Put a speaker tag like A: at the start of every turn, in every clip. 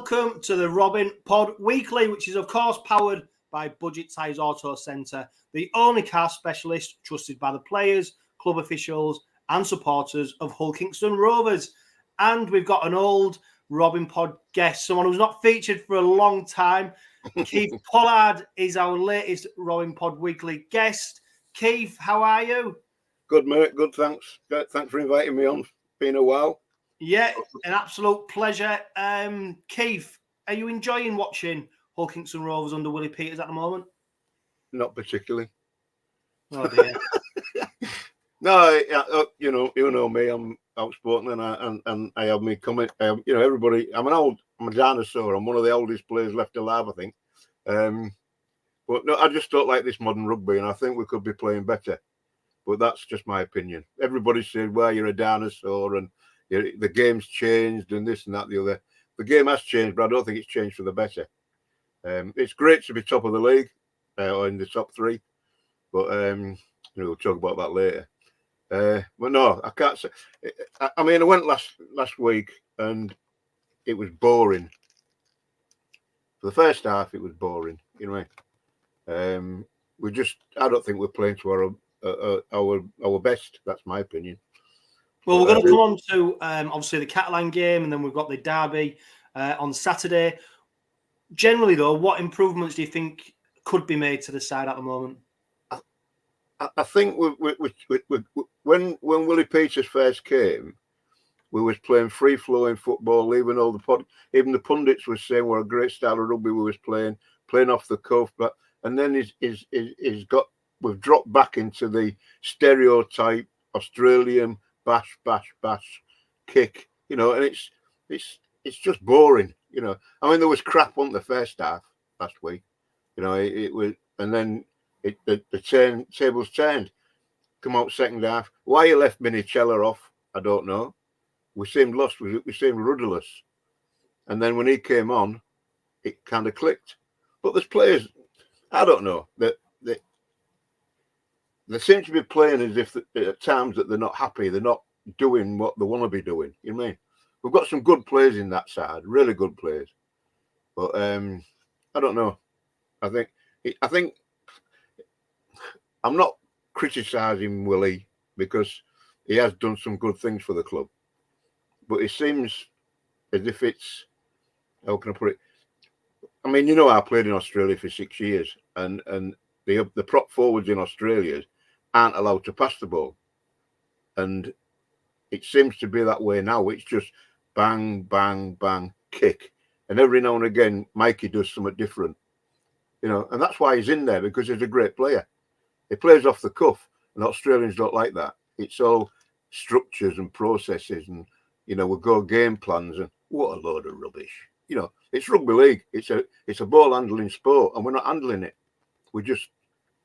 A: welcome to the Robin Pod Weekly, which is, of course, powered by Budget Tyres Auto Centre, the only car specialist trusted by the players, club officials and supporters of Hull Kingston Rovers. And we've got an old Robin Pod guest, someone who's not featured for a long time. Keith Pollard is our latest Robin Pod Weekly guest. Keith, how are you?
B: Good, mate. Good, thanks. Thanks for inviting me on. Been a while.
A: Yeah, an absolute pleasure. Keith, are you enjoying watching Hull Kingston Rovers under Willie Peters at the moment?
B: Not particularly.
A: Oh dear.
B: No, you know me. I'm outspoken, and I have me comment. Everybody. I'm a dinosaur. I'm one of the oldest players left alive, I think. But no, I just don't like this modern rugby, and I think we could be playing better. But that's just my opinion. Everybody said, "Well, you're a dinosaur," and the game's changed, and this and that, the other. The game has changed, but I don't think it's changed for the better. It's great to be top of the league, or in the top three, but we'll talk about that later. But no, I can't say. I mean, I went last week, and it was boring. For the first half, it was boring. You know what I mean? I don't think we're playing to our best. That's my opinion.
A: Well, we're going to come on to obviously the Catalan game, and then we've got the derby on Saturday. Generally, though, what improvements do you think could be made to the side at the moment?
B: I think when Willie Peters first came, we was playing free-flowing football. Even the pundits were saying what a great style of rugby we was playing off the cuff. But and then we've dropped back into the stereotype Australian bash kick, and it's just boring, I mean, there was crap on the first half last week, it was, and then the tables turned. Come out second half. Why you left 𝗦𝗢𝗋𝗄𝗏 off, I don't know. We seemed lost. We seemed rudderless. And then when he came on, it kind of clicked. But there's players, I don't know, that they seem to be playing as if at times that they're not happy. They're not doing what they want to be doing. You know what I mean? We've got some good players in that side, really good players. But I don't know. I think I'm not criticising Willie because he has done some good things for the club. But it seems as if it's, how can I put it? I mean, I played in Australia for 6 years, and the prop forwards in Australia aren't allowed to pass the ball. And it seems to be that way now. It's just bang, bang, bang, kick. And every now and again, Mikey does something different. And that's why he's in there, because he's a great player. He plays off the cuff, and Australians don't like that. It's all structures and processes, and, we go game plans, and what a load of rubbish. It's rugby league. It's a ball handling sport, and we're not handling it. We're just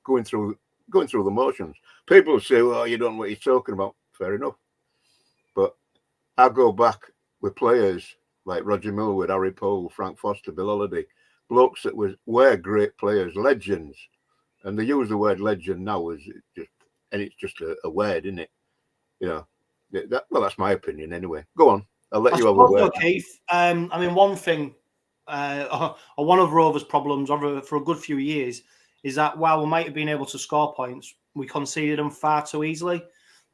B: going through the motions. People say, well, you don't know what you're talking about. Fair enough. But I go back with players like Roger Millwood, Harry Poole, Frank Foster, Bill Holiday, blokes that were great players, legends. And they use the word legend now it's just a word, isn't it? Well, that's my opinion anyway. Go on. I'll let you have a word.
A: Keith. I mean, one thing, one of Rovers' problems for a good few years is that while we might have been able to score points, we conceded them far too easily.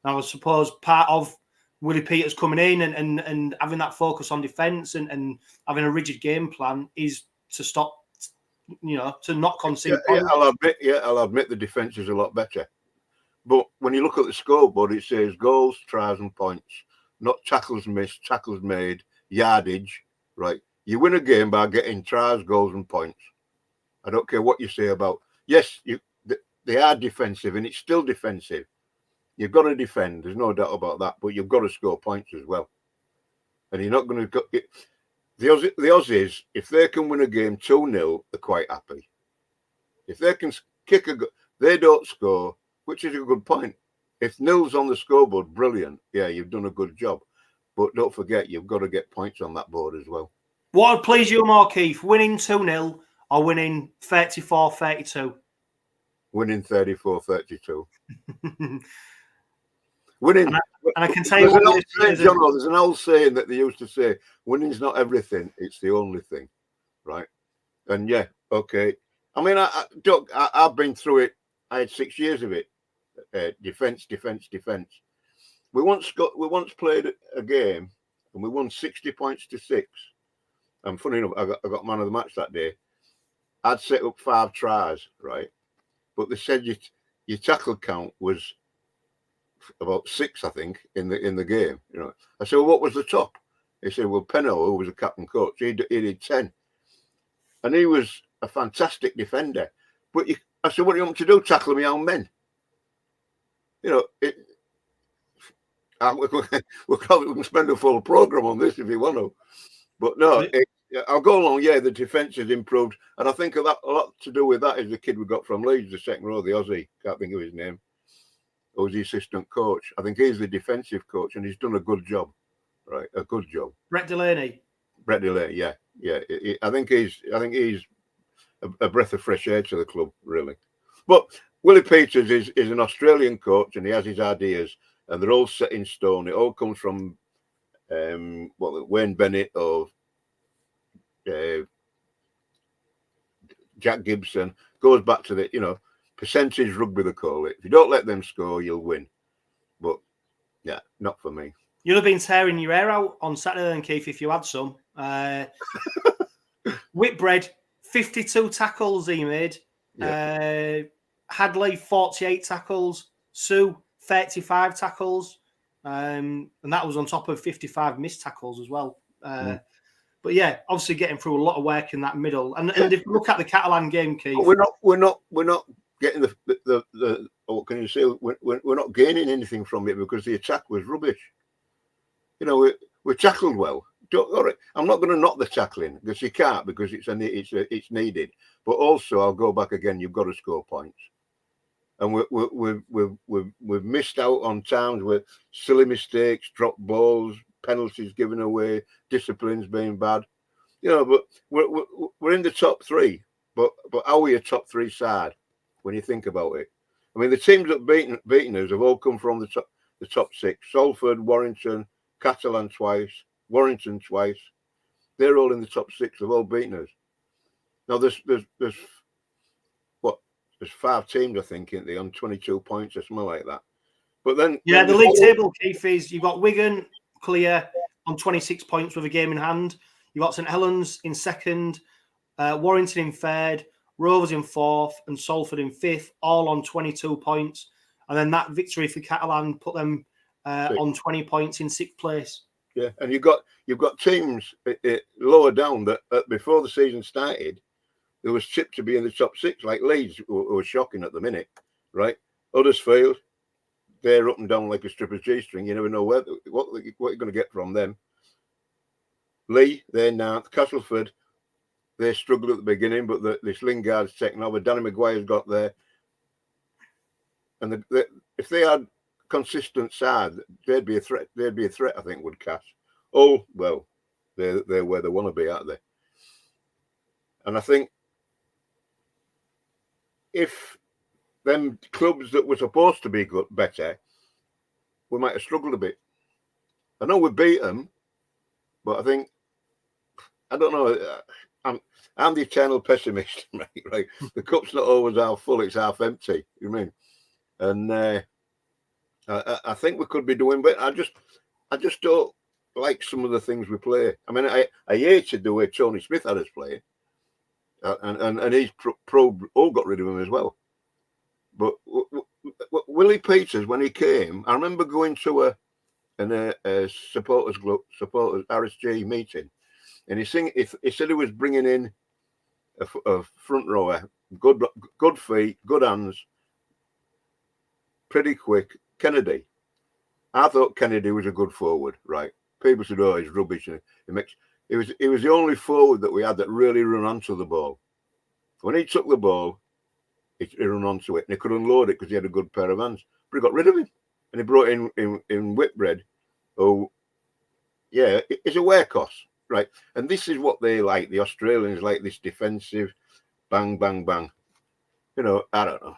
A: Now, I suppose part of Willie Peters coming in and having that focus on defence and having a rigid game plan is to stop, to not concede points.
B: I'll admit the defence is a lot better. But when you look at the scoreboard, it says goals, tries and points, not tackles missed, tackles made, yardage, right? You win a game by getting tries, goals and points. I don't care what you say about, yes, they are defensive, and it's still defensive. You've got to defend, there's no doubt about that, but you've got to score points as well. And you're not going to go... The Aussies, if they can win a game 2-0, they're quite happy. If they can kick a goal, they don't score, which is a good point. If nil's on the scoreboard, brilliant. Yeah, you've done a good job. But don't forget, you've got to get points on that board as well.
A: What would please you more, Keith? Winning 2-0 or winning 34-32?
B: Winning 34-32. Winning.
A: And I can tell you what
B: there's an old saying that they used to say, winning's not everything, it's the only thing. Right. And yeah, okay. I mean, I've been through it. I had 6 years of it. Defense. We once played a game and we won 60 points to 6. And funny enough, I got man of the match that day. I'd set up 5 tries, right? But they said your tackle count was about 6, I think, in the game. You know, I said, well, what was the top? He said, well, Penno, who was a captain coach, he did 10, and he was a fantastic defender. But I said, what do you want me to do? Tackle my own men? You know, we can spend a full program on this if you want to, but no. I'll go along. Yeah, the defence has improved, and I think a lot to do with that is the kid we got from Leeds, the second row, the Aussie. Can't think of his name. Who's the assistant coach? I think he's the defensive coach, and he's done a good job. Right, a good job.
A: Brett Delaney.
B: Yeah. I think he's a breath of fresh air to the club, really. But Willie Peters is an Australian coach, and he has his ideas, and they're all set in stone. It all comes from Wayne Bennett or Jack Gibson. Goes back to the percentage rugby, they call it. If you don't let them score, you'll win. But yeah, not for me.
A: You'd have been tearing your hair out on Saturday then, Keith, if you had some. Whitbread, 52 tackles he made. Yeah. Hadley, 48 tackles. Sue, 35 tackles. And that was on top of 55 missed tackles as well. But yeah, obviously getting through a lot of work in that middle. And if you look at the Catalan game, Keith,
B: we're not getting the what can you say? We're not gaining anything from it because the attack was rubbish. You know, we tackled well. All right, I'm not going to knock the tackling because you can't, because it's needed. But also, I'll go back again. You've got to score points, and we've missed out on times with silly mistakes, dropped balls, penalties given away, disciplines being bad. You know, but we're in the top 3. But are we a top 3 side when you think about it? I mean, the teams that beaten us have all come from the top 6: Salford, Warrington, Catalan twice, Warrington twice. They're all in the top 6. They've all beaten us. Now there's 5 teams, I think, in on 22 points or something like that. But then
A: the league table, Keith, is you've got Wigan clear on 26 points with a game in hand. You've got St Helens in 2nd, Warrington in 3rd, Rovers in 4th, and Salford in 5th, all on 22 points. And then that victory for Catalan put them on 20 points in 6th place.
B: Yeah, and you've got teams lower down that before the season started, there was tipped to be in the top 6, like Leeds, who are shocking at the minute, right? Huddersfield, they're up and down like a stripper's G-string. You never know what you're going to get from them. Lee, they're 9th. Castleford, they struggled at the beginning, but this Lingard's taken over. Danny Maguire's got there. And if they had consistent side, they'd be a threat. They'd be a threat, I think, would Cass. Oh, well, they're where they want to be, aren't they? And I think if them clubs that were supposed to be better, we might have struggled a bit. I know we beat them, but I think, I don't know, I'm the eternal pessimist, right? The cup's not always half full, it's half empty, you mean? And I think we could be doing better. I just don't like some of the things we play. I mean, I hated the way Tony Smith had us play. And he's got rid of him as well. But Willie Peters, when he came, I remember going to a supporters RSG meeting, and he said he was bringing in a front rower, good feet, good hands, pretty quick. Kennedy. I thought Kennedy was a good forward, right? People said, "Oh, he's rubbish." He was the only forward that we had that really run onto the ball. When he took the ball, he ran onto it, and he could unload it because he had a good pair of hands. But he got rid of him, and he brought in Whitbread, who, yeah, is a workhorse, right? And this is what they like. The Australians like this defensive, bang, bang, bang. You know, I don't know.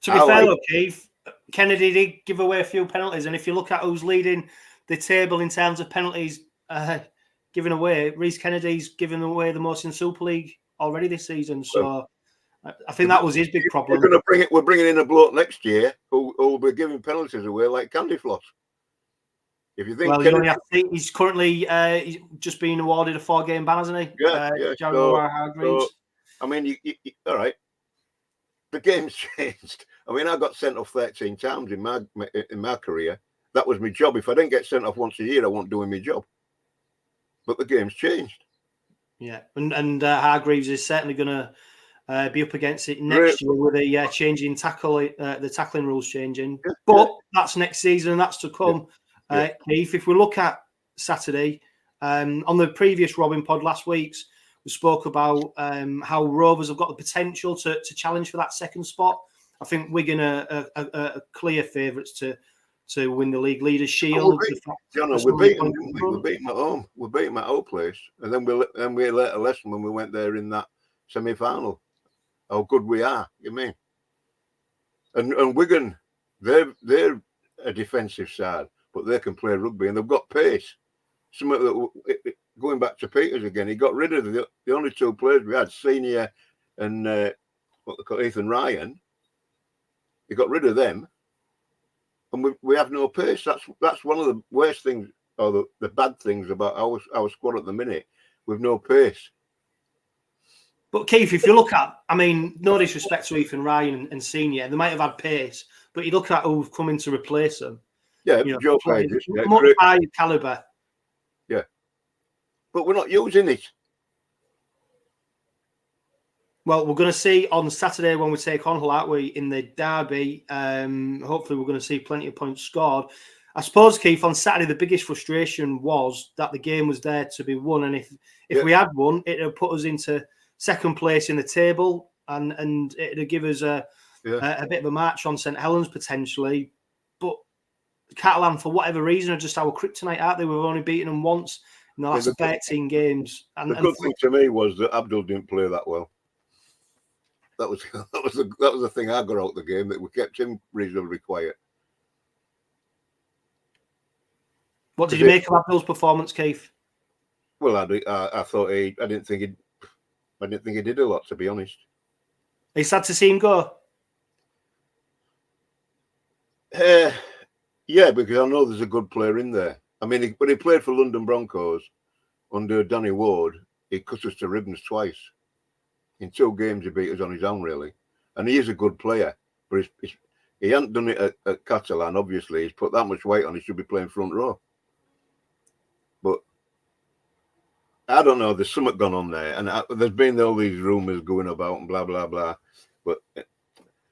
A: To be fair, though, Keith, Kennedy did give away a few penalties, and if you look at who's leading the table in terms of penalties given away, Rhys Kennedy's given away the most in Super League already this season. So I think that was his big problem.
B: We're bringing in a bloke next year who will be giving penalties away like candy floss. If you think,
A: well, he's currently he's just been awarded a 4-game ban, hasn't he?
B: Yeah,
A: Hargreaves.
B: So, I mean, all right. The game's changed. I mean, I got sent off 13 times in my career. That was my job. If I didn't get sent off once a year, I wasn't doing my job. But the game's changed.
A: Yeah, and Hargreaves is certainly going to be up against it next year with a changing the tackling rules changing. Yeah, but that's next season, and that's to come. Keith, if we look at Saturday, on the previous Robin pod last week's, we spoke about how Rovers have got the potential to challenge for that second spot. I think Wigan are clear favourites to win the league leaders' shield.
B: We beat them at home. We beat them at our place, and then we learnt a lesson when we went there in that semi-final. How good we are, you mean? And Wigan, they're a defensive side, but they can play rugby and they've got pace. Going back to Peters again, he got rid of the only two players we had, Senior and what they call Ethan Ryan. He got rid of them, and we have no pace. That's one of the worst things, or the bad things about our squad at the minute. We've no pace.
A: But Keith, if you look at, I mean, no disrespect to Ethan Ryan and Senior, they might have had pace, but you look at who've come in to replace them.
B: Yeah, Joe Pages,
A: much higher calibre.
B: Yeah, but we're not using it.
A: Well, we're going to see on Saturday when we take on Hull, aren't we, in the derby. Hopefully, we're going to see plenty of points scored. I suppose, Keith, on Saturday, the biggest frustration was that the game was there to be won, and if we had won, it would put us into second place in the table, and it would give us a bit of a march on St Helens potentially. But Catalan, for whatever reason, are just our kryptonite, aren't they? We've only beaten them once in the last 13 games. And
B: the good thing to me was that Abdul didn't play that well. That was the thing I got out of the game, that we kept him reasonably quiet.
A: What did you make of Abdul's performance, Keith?
B: Well, I thought I didn't think he did a lot, to be honest.
A: Are you sad to see him go?
B: Yeah, because I know there's a good player in there. I mean, when he played for London Broncos under Danny Ward, he cut us to ribbons twice. In 2 games, he beat us on his own, really. And he is a good player, but he hasn't done it at Catalan, obviously. He's put that much weight on, he should be playing front row. But I don't know, there's something gone on there. And there's been all these rumours going about and blah, blah, blah. But,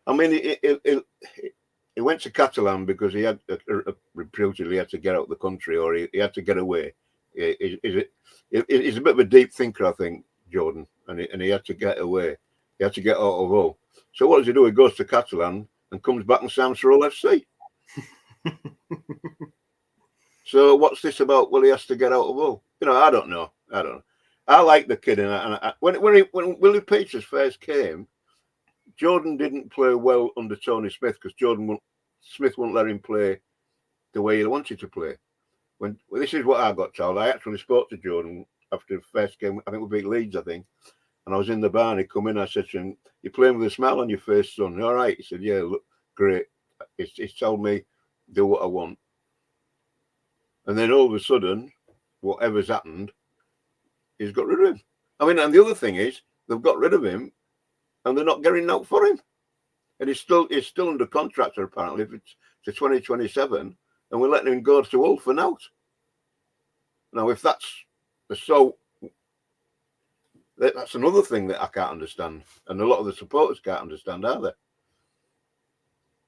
B: I mean, he went to Catalan because he had reputedly had to get out of the country, or he had to get away. He's a bit of a deep thinker, I think, Jordan, and he had to get away. He had to get out of Hull. So what does he do? He goes to Catalan and comes back and signs for Hull FC. So what's this about? Well, he has to get out of Hull. You know, I don't know. I like the kid, and when Willie Peters first came, Jordan didn't play well under Tony Smith because Smith wouldn't let him play the way he wanted to play. This is what I got told. I actually spoke to Jordan after the first game. I think we beat Leeds, I think. And I was in the bar and he come in. I said to him, "You're playing with a smile on your face, son." "All right." He said, "Yeah, look, great." He's told me do what I want. And then all of a sudden, whatever's happened, he's got rid of him. I mean, and the other thing is, they've got rid of him and they're not getting out for him. And he's still under contract, apparently, if it's to 2027, and we're letting him go to Hull for now. Now, if that's so, that's another thing that I can't understand, and a lot of the supporters can't understand either.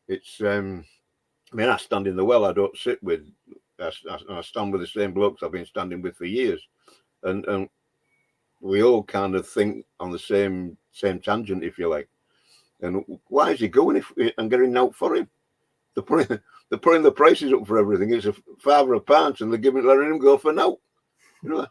B: It's, I mean, I stand in the well. I don't sit with. I stand with the same blokes I've been standing with for years, and we all kind of think on the same tangent, if you like. And why is he going and getting out for him? They're putting the prices up for everything. It's a father of pounds, and they're letting him go for now. You know.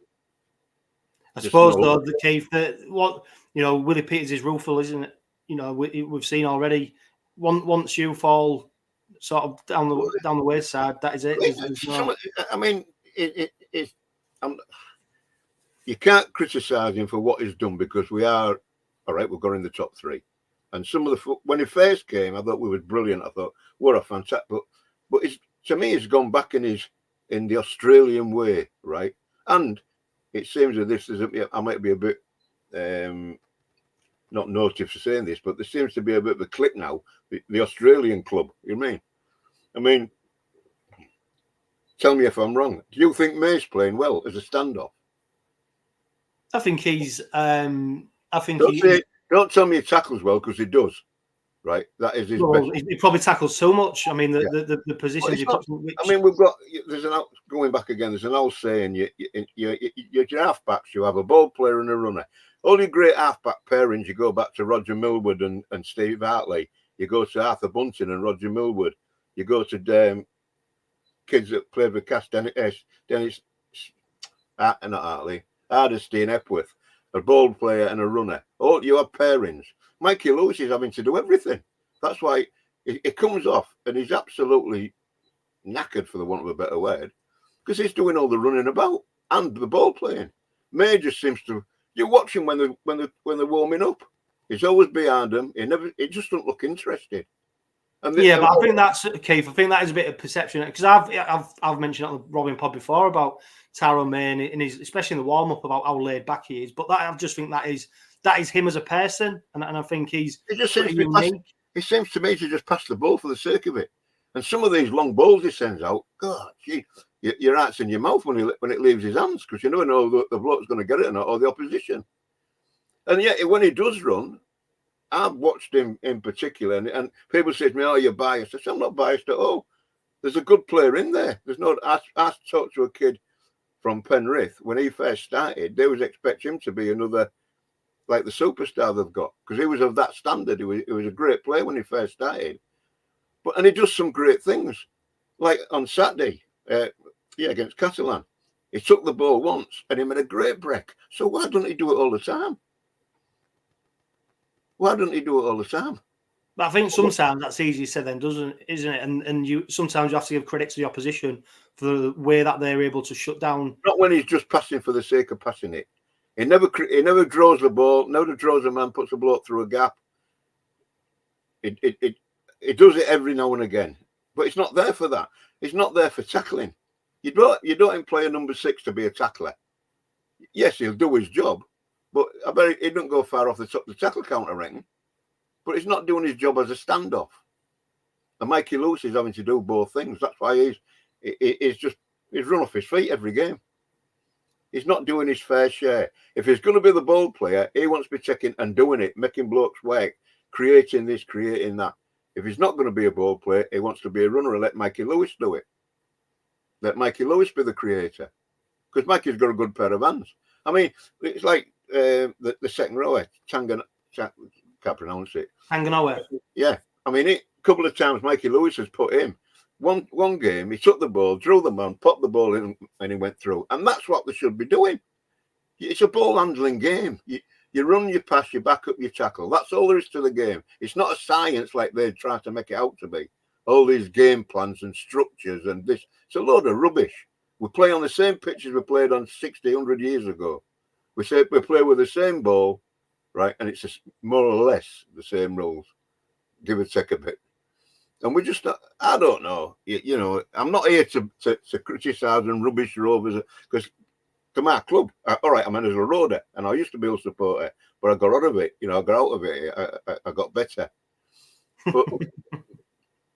A: I suppose though, the Keith, that Willie Peters is rueful, isn't it? You know, we've seen already. Once you fall sort of down the wayside. That is it.
B: I mean, you can't criticise him for what he's done, because we are all right. We've got in the top 3, and some of the when he first came, I thought we were brilliant. I thought what a fantastic, but to me, he's gone back in the Australian way, right? And it seems that this is I might be a bit not noted for saying this, but there seems to be a bit of a click now. The Australian club, you mean? I mean, tell me if I'm wrong. Do you think May's playing well as a standoff?
A: I think he's. Don't
B: tell me he tackles well, because he does. Right, that is his best.
A: He probably tackles so much. I mean, the positions he puts.
B: I mean, going back again. There's an old saying: your halfbacks, you have a ball player and a runner. All your great halfback pairings, you go back to Roger Millward and Steve Hartley. You go to Arthur Bunting and Roger Millward. You go to kids that played with Dennis, not Hartley, Hardesty and Epworth, a ball player and a runner. All you have pairings. Mikey Lewis is having to do everything. That's why it comes off, and he's absolutely knackered, for the want of a better word, because he's doing all the running about and the ball playing. May just seems to. You watch him when they're warming up. He's always behind them. He just doesn't look interested.
A: And but I think that's Keith. I think that is a bit of perception, because I've mentioned it on the Robin pod before about Tyrone May, and especially in the warm up, about how laid back he is. But I just think that is him as a person, and I think he just seems
B: he seems to me to just pass the ball for the sake of it. And some of these long balls he sends out, God, gee, your heart's in your mouth when it leaves his hands, because you never know the bloke's going to get it or not, or the opposition. And yet, when he does run, I've watched him in particular, and people say to me, "Oh, you're biased." I say, I'm not biased at all. There's a good player in there. There's no. I talked to a kid from Penrith when he first started. They was expecting him to be another, like the superstar they've got, because he was of that standard. He was a great player when he first started, and he does some great things. Like on Saturday, against Catalan, he took the ball once and he made a great break. So why don't he do it all the time? Why don't he do it all the time?
A: But I think sometimes that's easier said than isn't it? And sometimes you have to give credit to the opposition for the way that they're able to shut down.
B: Not when he's just passing for the sake of passing it. He never draws the ball, never draws a man, puts a bloke through a gap. It does it every now and again, but it's not there for that. It's not there for tackling. You don't employ a number 6 to be a tackler. Yes, he'll do his job, but I bet he don't go far off the top of the tackle count, I reckon. But he's not doing his job as a standoff. And Mikey Lewis is having to do both things. That's why he's run off his feet every game. He's not doing his fair share. If he's going to be the ball player, he wants to be checking and doing it, making blokes work, creating this, creating that. If he's not going to be a ball player, he wants to be a runner and let Mikey Lewis do it. Let Mikey Lewis be the creator. Because Mikey's got a good pair of hands. I mean, it's like the second rower, can't pronounce it.
A: 𝗪𝗪𝗧.
B: Yeah. I mean, a couple of times Mikey Lewis has put him. One game, he took the ball, drew the man, popped the ball in, and he went through. And that's what they should be doing. It's a ball handling game. You run, you pass, you back up, you tackle. That's all there is to the game. It's not a science like they try to make it out to be. All these game plans and structures and this. It's a load of rubbish. We play on the same pitches we played on 60, 100 years ago. We play with the same ball, right? And it's more or less the same rules. Give or take a bit. And we just, I don't know. You know, I'm not here to criticise and rubbish Rovers, because to my club, all right, I'm an Huddersfield Roader, and I used to be a supporter, but I got out of it. You know, I got out of it. I got better.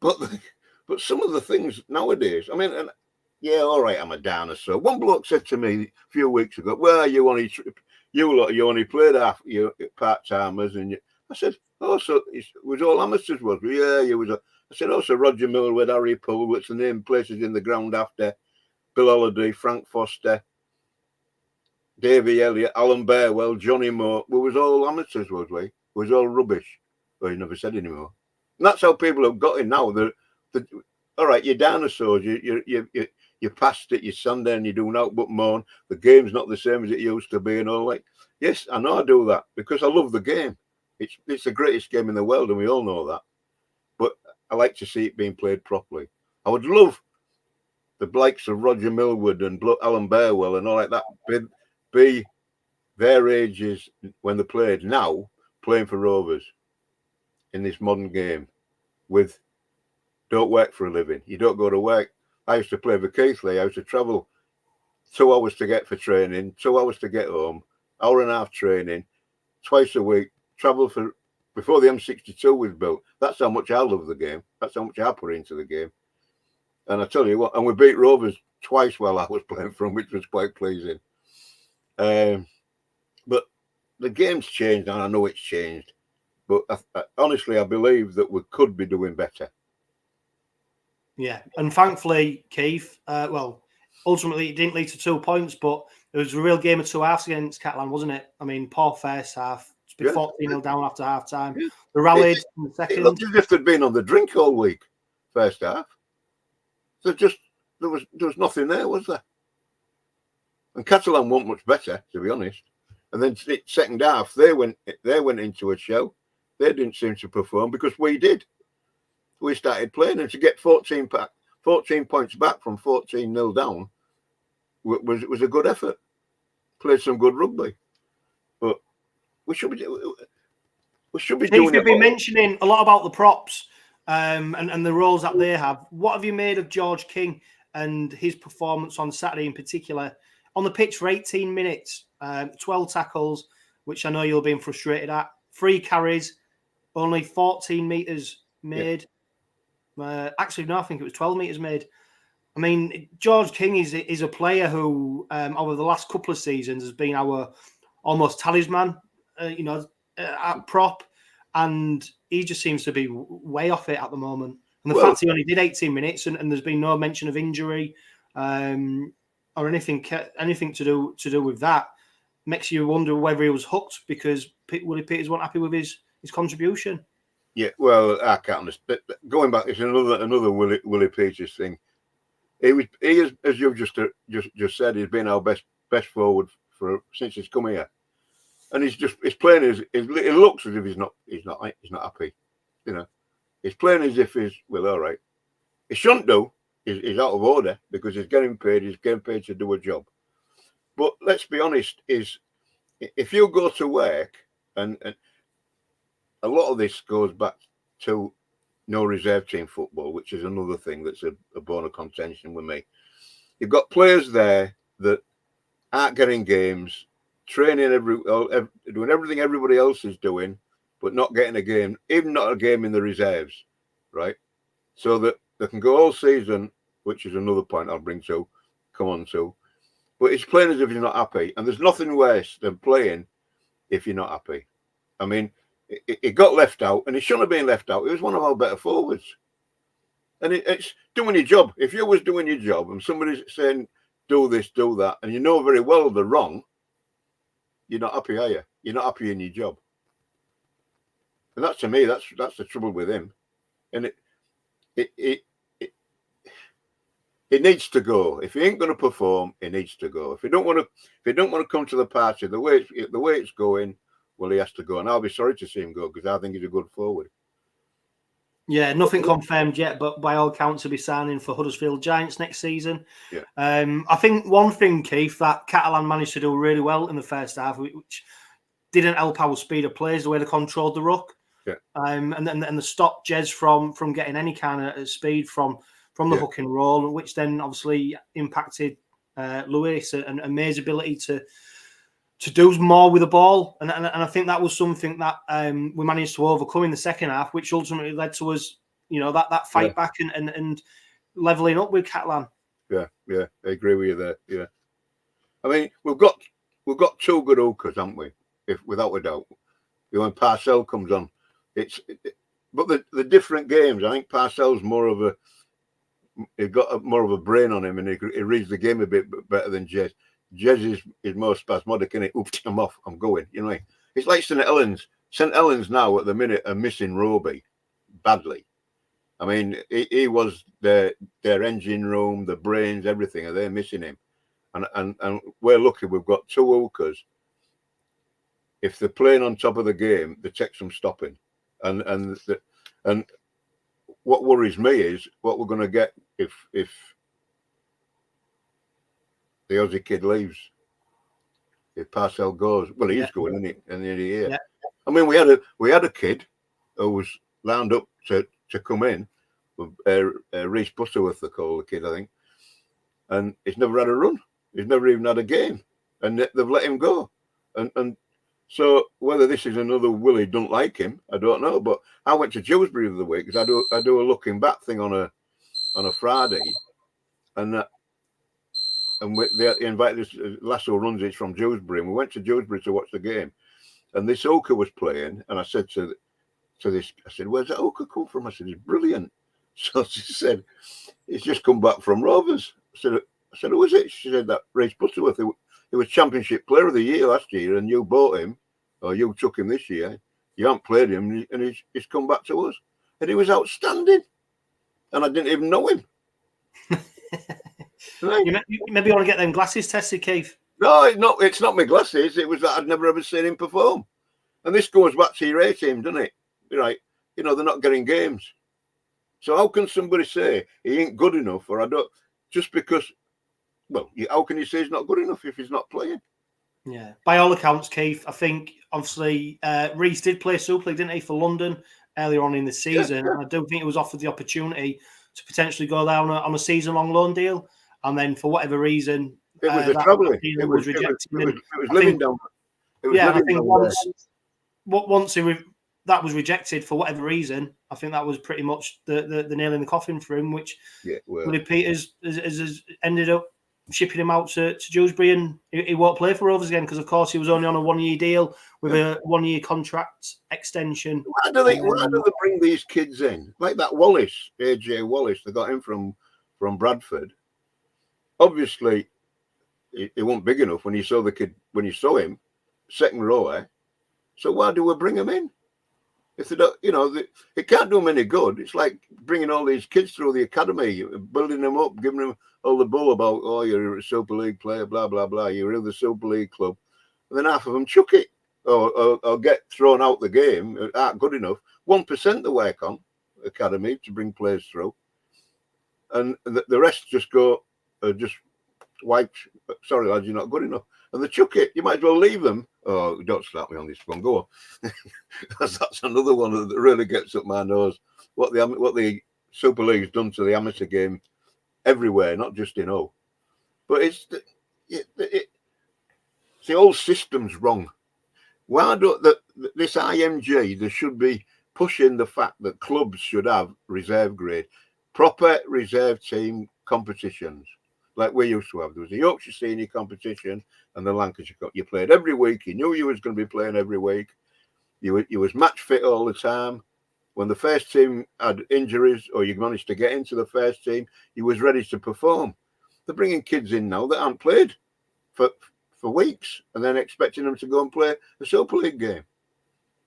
B: But some of the things nowadays, I mean, yeah, all right, I'm a dinosaur. One bloke said to me a few weeks ago, "Well, you only played part-timers," and I said, "Oh, so it was all amateurs, was it?" "Yeah, you was." I said, "Oh, so Roger Millward, Harry Poole, what's the name places in the ground after, Bill Holiday, Frank Foster, Davy Elliott, Alan Barewell, Johnny Moore. We was all amateurs, was we? We was all rubbish." Well, he never said anymore. And that's how people have got in now. All right, you're dinosaurs. You passed it. You stand there and you do nothing but moan. The game's not the same as it used to be, and all like. Yes, I know I do that because I love the game. It's the greatest game in the world, and we all know that. But I like to see it being played properly. I would love the likes of Roger Millward and Alan Barewell and all like that be their ages when they played now, playing for Rovers in this modern game with don't work for a living. You don't go to work. I used to play for Keighley. I used to travel 2 hours to get for training, 2 hours to get home, hour and a half training, twice a week, travel for before the M62 was built. That's how much I love the game. That's how much I put into the game. And I tell you what, and we beat Rovers twice while I was playing for them, which was quite pleasing. But the game's changed, and I know it's changed. But honestly, I believe that we could be doing better.
A: Yeah, and thankfully, Keith, ultimately it didn't lead to 2 points, but it was a real game of 2 halves against Catalan, wasn't it? I mean, poor first half. It's been 14-0 down after half time.
B: Yeah.
A: They rallied in the second.
B: It looked as if they'd been on the drink all week, first half. So there was nothing there, was there? And Catalan weren't much better, to be honest. And then second half, they went into a shell. They didn't seem to perform because we did. We started playing, and to get 14 points back from 14-0 down was a good effort. Played some good rugby, but we should be doing.
A: You've been mentioning a lot about the props and the roles that they have. What have you made of George King and his performance on Saturday in particular? On the pitch for 18 minutes, 12 tackles, which I know you'll be frustrated at, 3 carries, only 14 metres made. Yeah. Actually, no, I think it was 12 metres made. I mean, George King is a player who, over the last couple of seasons, has been our almost talisman, at prop, and he just seems to be way off it at the moment. And the fact he only did 18 minutes and there's been no mention of injury or anything to do with that makes you wonder whether he was hooked because Willie Peters wasn't happy with his contribution. Yeah,
B: well, I can't understand. But going back, it's another Willie Peters thing. He is, as you've just said, he's been our best forward since he's come here, and he's playing as it looks as if he's not happy. You know, he's playing as if he's all right. He shouldn't do. He's out of order because he's getting paid. He's getting paid to do a job. But let's be honest: if you go to work and a lot of this goes back to no reserve team football, which is another thing that's a bone of contention with me. You've got players there that aren't getting games, training doing everything everybody else is doing, but not getting a game, even not a game in the reserves, right? So that they can go all season, which is another point I'll come on to. But it's playing as if you're not happy, and there's nothing worse than playing if you're not happy. I mean, it got left out, and it shouldn't have been left out. It was one of our better forwards. And it's doing your job. If you was doing your job and somebody's saying, do this, do that, and you know very well they're wrong, you're not happy, are you? You're not happy in your job. And that, to me, that's the trouble with him. And it needs to go. If he ain't going to perform, it needs to go. If he don't want to come to the party the way it's going, well, he has to go, and I'll be sorry to see him go because I think he's a good forward.
A: Yeah, nothing confirmed yet, but by all accounts, he'll be signing for Huddersfield Giants next season.
B: Yeah.
A: I think one thing, Keith, that Catalan managed to do really well in the first half, which didn't help our speed of plays, the way they controlled the ruck, and they stopped Jes from getting any kind of speed from the hook and roll, which then obviously impacted Lewis and May's ability to do more with the ball, and I think that was something that we managed to overcome in the second half, which ultimately led to us, that fight back and leveling up with Catalan. Yeah,
B: I agree with you there. Yeah, I mean we've got 2 good hookers, haven't we? Without a doubt, when 𝗬𝗂𝗀𝗏 comes on, but the different games. I think 𝗬𝗂𝗏𝗏's he's got more of a brain on him, and he reads the game a bit better than Jes. Jes is more spasmodic, and oops, I'm off, I'm going. You know, it's like St Helens. St Helens now at the minute are missing Roby badly. I mean, he was their engine room, the brains, everything. They're missing him, and we're lucky. We've got 2 hookers. If they're playing on top of the game, they take some stopping, and what worries me is what we're going to get if the Aussie kid leaves. If Parcell goes, well, he is going, isn't he? In the end of the year.
A: Yeah.
B: I mean, we had a kid who was lined up to come in. 𝗬𝗂𝗱𝗴𝗲𝗁, they call the kid, I think, and he's never had a run. He's never even had a game, and they've let him go. And so whether this is another Willie don't like him, I don't know. But I went to Dewsbury the other week because I do a looking back thing on a Friday, and they invited this lass who runs it from Dewsbury, and we went to Dewsbury to watch the game. And this 𝗀𝗂𝗃 was playing, and I said to this, I said, "Where's that 𝗀𝗂𝗃 come from?" I said, "He's brilliant." So she said, "He's just come back from Rovers." I said, "Who is it?" She said, "That 𝗬𝗂𝗃𝗴𝗏. He was Championship Player of the Year last year, and you bought him, or you took him this year. You haven't played him, and he's come back to us, and he was outstanding, and I didn't even know him." Right?
A: You maybe want to get them glasses tested, Keith.
B: No, it's not my glasses. It was that I'd never ever seen him perform, and this goes back to your A team, doesn't it? Right? You know, they're not getting games. So how can somebody say he ain't good enough, or I don't, just because? Well, how can you say he's not good enough if he's not playing?
A: Yeah, by all accounts, Keith, I think obviously Reece did play Super League, didn't he, for London earlier on in the season? Yeah. And I do think he was offered the opportunity to potentially go down on a season-long loan deal, and then for whatever reason,
B: it was a travelling.
A: It was rejected.
B: It was living down.
A: I think once that was rejected for whatever reason, I think that was pretty much the nail in the coffin for him, which Willie Peters has ended up shipping him out to Dewsbury, and he won't play for Rovers again because, of course, he was only on a 1-year deal with a 1-year contract extension.
B: Why do they bring these kids in? Like that Wallace, AJ Wallace, they got him from Bradford. Obviously, he wasn't big enough when you saw the kid, when you saw him, second row. So why do we bring him in? If they don't, it can't do them any good. It's like bringing all these kids through the academy, building them up, giving them all the bull about, oh, you're a Super League player, blah, blah, blah. You're in the Super League club. And then half of them chuck it or get thrown out the game, aren't good enough. 1% they work on academy to bring players through. And the rest just go, just wiped. Sorry, lads, you're not good enough. And they chuck it. You might as well leave them. Oh, don't slap me on this one. Go on. That's another one that really gets up my nose. What the Super League's done to the amateur game everywhere, not just in O. But it's the whole system's wrong. Why don't this IMG, they should be pushing the fact that clubs should have reserve grade, proper reserve team competitions. Like we used to have. There was a Yorkshire Senior competition and the Lancashire Cup. You played every week. You knew you was going to be playing every week. You was match fit all the time. When the first team had injuries or you managed to get into the first team, you was ready to perform. They're bringing kids in now that haven't played for weeks and then expecting them to go and play a Super League game.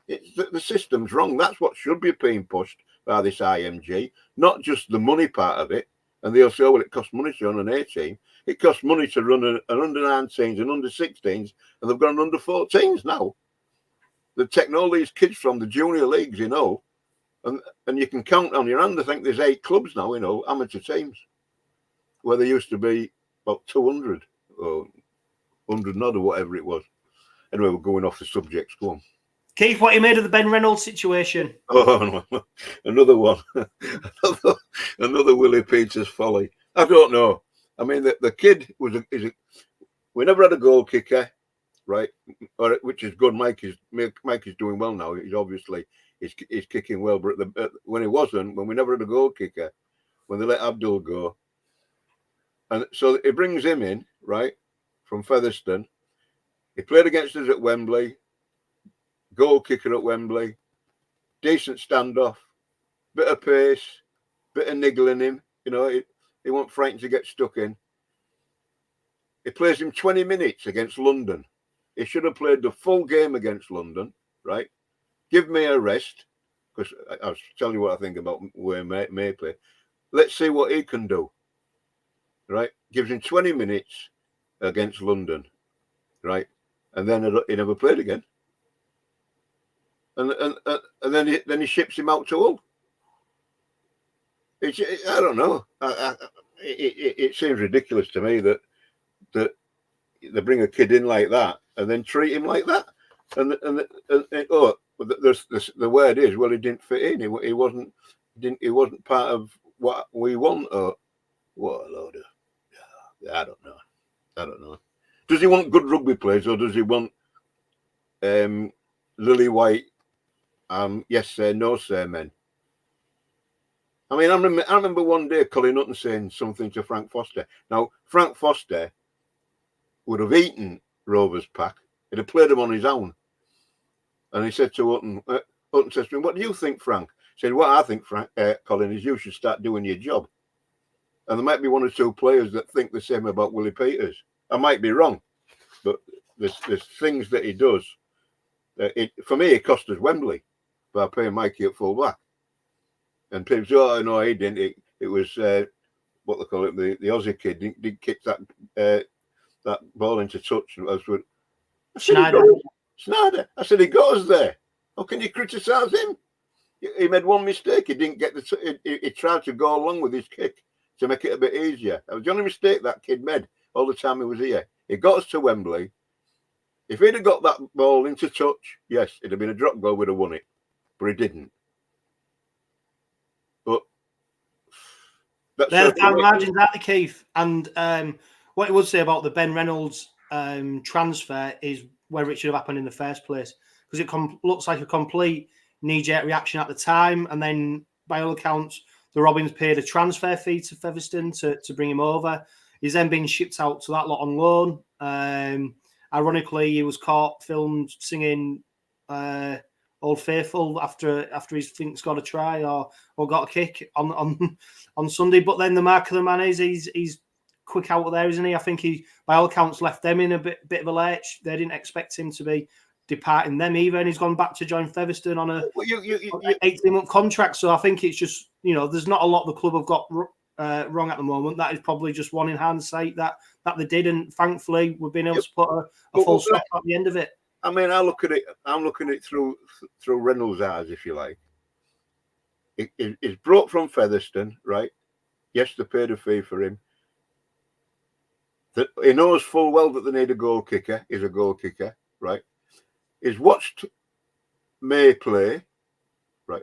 B: The system's wrong. That's what should be being pushed by this IMG, not just the money part of it. And they'll say, oh, well, it costs money to run an A team. It costs money to run an under-19s and under-16s, and they've got an under-14s now. They're taking all these kids from the junior leagues, and you can count on your hand. I think there's 8 clubs now, amateur teams, where there used to be about 200 or 100 and odd or whatever it was. Anyway, we're going off the subjects. Go on.
A: Keith, what you made of the Ben Reynolds situation?
B: Oh, no. Another one. another Willie Peters folly. I don't know. I mean, the kid we never had a goal kicker, right? Which is good. Mike is doing well now. He's obviously he's kicking well, but when we never had a goal kicker, when they let Abdul go, and so he brings him in, right, from Featherstone. He played against us at Wembley. Goal kicker at Wembley, decent standoff, bit of pace, bit of niggling him. He wasn't frightened to get stuck in. He plays him 20 minutes against London. He should have played the full game against London, right? Give me a rest, because I was telling you what I think about where May play. Let's see what he can do, right? Gives him 20 minutes against London, right? And then he never played again. And then he ships him out to Hull. I don't know. It seems ridiculous to me that they bring a kid in like that and then treat him like that. And the word is, well, he didn't fit in. He wasn't part of what we want. Or what a load of, I don't know. Does he want good rugby players, or does he want lily white, yes sir, no sir men? I mean, I remember one day Colin Hutton saying something to Frank Foster. Now, Frank Foster would have eaten Rovers pack. He'd have played him on his own. And he said to Hutton, Hutton says to him, what do you think, Frank? He said, what I think, Frank, Colin, is you should start doing your job. And there might be one or two players that think the same about Willie Peters. I might be wrong, but there's things that he does. For me, it cost us Wembley by paying Mikey at full back. And people say, oh, no, he didn't. It was, what they call it, the Aussie kid didn't kick that ball into touch. Schneider. I said, he got us there. How can you criticise him? He made one mistake. He didn't get he tried to go along with his kick to make it a bit easier. That was the only mistake that kid made all the time he was here. He got us to Wembley. If he'd have got that ball into touch, yes, it'd have been a drop goal, we'd have won it. But he didn't. But
A: there's our margins, aren't they, Keith? And what I would say about the Ben Reynolds transfer is whether it should have happened in the first place, because it looks like a complete knee-jerk reaction at the time, and then by all accounts the Robins paid a transfer fee to Featherstone to bring him over. He's then been shipped out to that lot on loan. Ironically, he was caught filmed singing Old Faithful after he's think scored a try or got a kick on Sunday. But then the mark of the man is he's quick out there, isn't he? I think he, by all accounts, left them in a bit of a lurch. They didn't expect him to be departing them either, and he's gone back to join Featherstone on a 18-month contract. So I think it's just, there's not a lot the club have got wrong at the moment. That is probably just one in hindsight that they did, and thankfully we've been able to put a full stop at the end of it.
B: I mean, I'm looking at it through Reynolds' eyes, if you like. It's brought from Featherstone, right? Yes, they paid a fee for him. He knows full well that they need a goal kicker. He's a goal kicker, right? He's watched May play, right?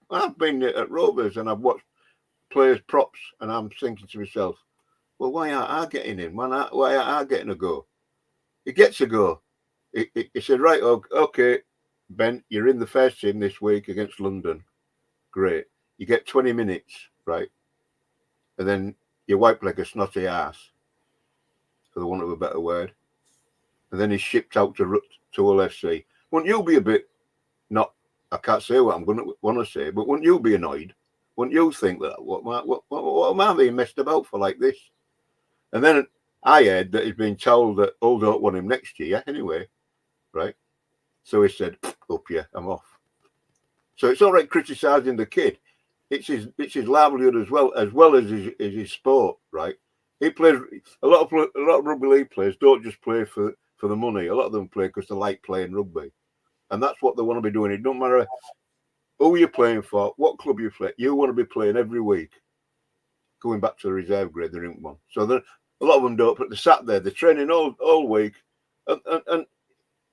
B: I've been at Rovers and I've watched players' props, and I'm thinking to myself, well, why aren't I getting in? Why aren't I getting a go? He gets a go. He said, right, okay, Ben, you're in the first team this week against London. Great. You get 20 minutes, right? And then you wipe like a snotty ass, for the want of a better word. And then he's shipped out to Hull FC. Wouldn't you be a bit, I can't say what I'm going to want to say, but wouldn't you be annoyed? Wouldn't you think that, what am I being messed about for like this? And then I heard that he's been told that Hull don't want him next year anyway, right? So he said, up here, I'm off. So it's all right criticising the kid. It's his livelihood as well as his sport, right? He plays a lot of rugby league players don't just play for the money. A lot of them play because they like playing rugby, and that's what they want to be doing. It don't matter who you're playing for, what club you play. You want to be playing every week, going back to the reserve grade. There isn't one, so a lot of them don't. But they're sat there, they're training all week, and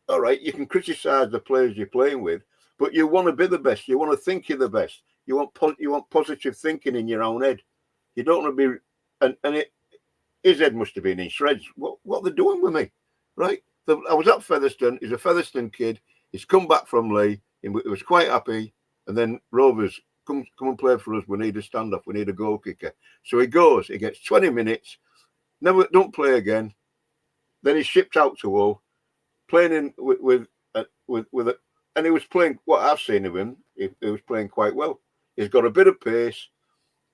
B: all right, you can criticise the players you're playing with, but you want to be the best. You want to think you're the best. You want positive thinking in your own head. You don't want to be his head must have been in shreds. What are they doing with me, right? I was at Featherstone. He's a Featherstone kid. He's come back from Leigh. He was quite happy. And then Rovers, come and play for us. We need a standoff. We need a goal kicker. So he goes. He gets 20 minutes. Don't play again. Then he's shipped out to Hull, playing in with it. And he was playing, what I've seen of him, he was playing quite well. He's got a bit of pace.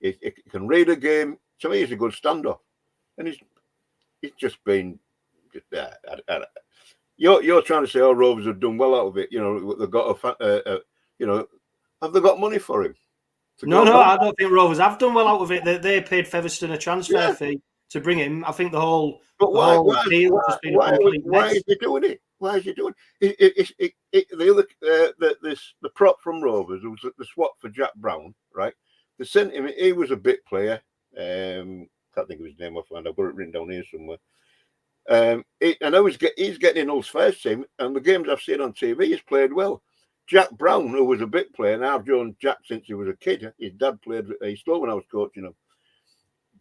B: He can read a game. To me, he's a good standoff. And he's just been. You're trying to say, oh, Rovers have done well out of it. They've got have they got money for him?
A: No, I don't think Rovers have done well out of it. They paid Featherstone a transfer fee to bring him. I think the whole deal has been a complete mess.
B: Why is he doing it? Why is he doing it? The prop from Rovers was the swap for Jack Brown, right? They sent him. He was a bit player. Can't think of his name offhand. I've got it written down here somewhere. I know he's getting in Hull's first team, and the games I've seen on TV, he's played well. Jack Brown, who was a bit player, and I've known Jack since he was a kid. His dad played at East Low when I was coaching him.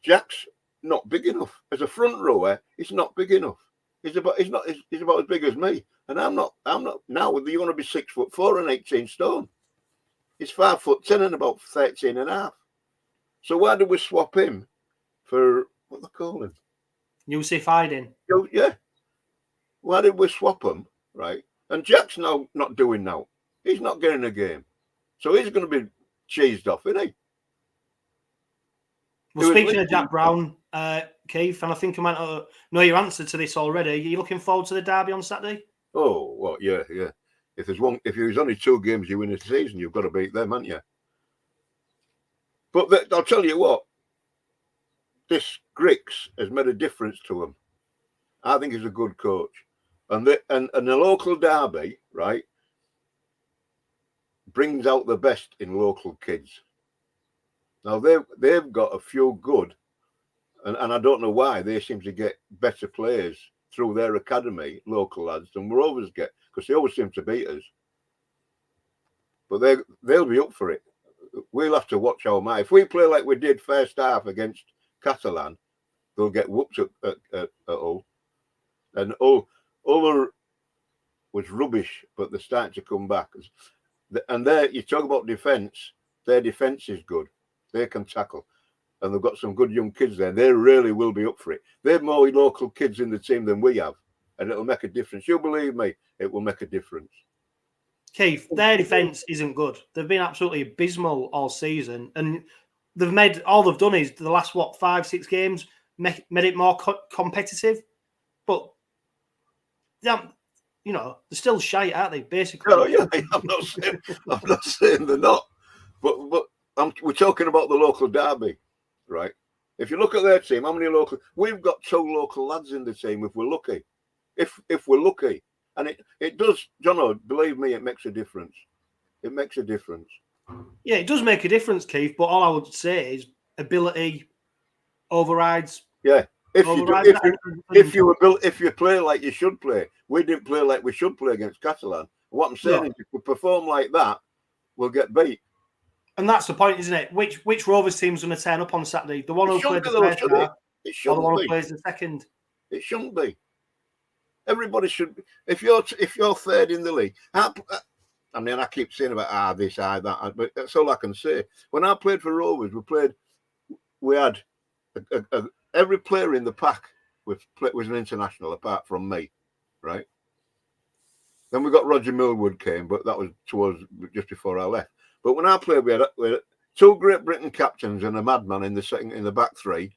B: Jack's not big enough as a front rower. He's not big enough. He's about as big as me, and I'm not. Now you want to be 6'4" and 18 stone. He's 5'10" and about 13 and a half. So why did we swap him for what they call him?
A: Yusuf Aydin.
B: Yeah. Why did we swap him? Right. And Jack's now not doing now. He's not getting a game. So he's going to be cheesed off, isn't he?
A: Well, speaking of Jack Brown, Keith, and I think I might know your answer to this already. Are you looking forward to the derby on Saturday?
B: Oh, well, yeah. If there's only 2 games you win a season, you've got to beat them, haven't you? But I'll tell you what, this Griggs has made a difference to him. I think he's a good coach. And the local derby, right, brings out the best in local kids. Now, they've got a few good, and I don't know why, they seem to get better players through their academy, local lads, than Rovers get, because they always seem to beat us. But they'll be up for it. We'll have to watch our mind. If we play like we did first half against Catalan, they'll get whooped at Hull. And Hull was rubbish, but they're starting to come back. And you talk about defence, their defence is good. They can tackle. And they've got some good young kids there. They really will be up for it. They have more local kids in the team than we have. And it'll make a difference. You believe me, it will make a difference.
A: Keith, their defence isn't good. They've been absolutely abysmal all season. And all they've done is the last, 5-6 games, made it more competitive. But, yeah, they're still shite, aren't they, basically?
B: No, yeah, I'm not saying they're not. But we're talking about the local derby, right? If you look at their team, how many we've got 2 local lads in the team if we're lucky. If we're lucky. And it does, Jono, believe me, it makes a difference. It makes a difference.
A: Yeah, it does make a difference, Keith, but all I would say is ability overrides.
B: Yeah. If you play like you should play, we didn't play like we should play against Catalan. What I'm saying is if we perform like that, we'll get beat.
A: And that's the point, isn't it? Which Rovers team's going to turn up on Saturday? The one who played the first half, or the one who plays the second? It
B: shouldn't be. Everybody should be. If you're third in the league, I keep saying about this, that, but that's all I can say. When I played for Rovers, we had every player in the pack was an international, apart from me, right? Then we got Roger Millwood came, but that was just before I left. But when I played, we had 2 Great Britain captains and a madman in the back 3.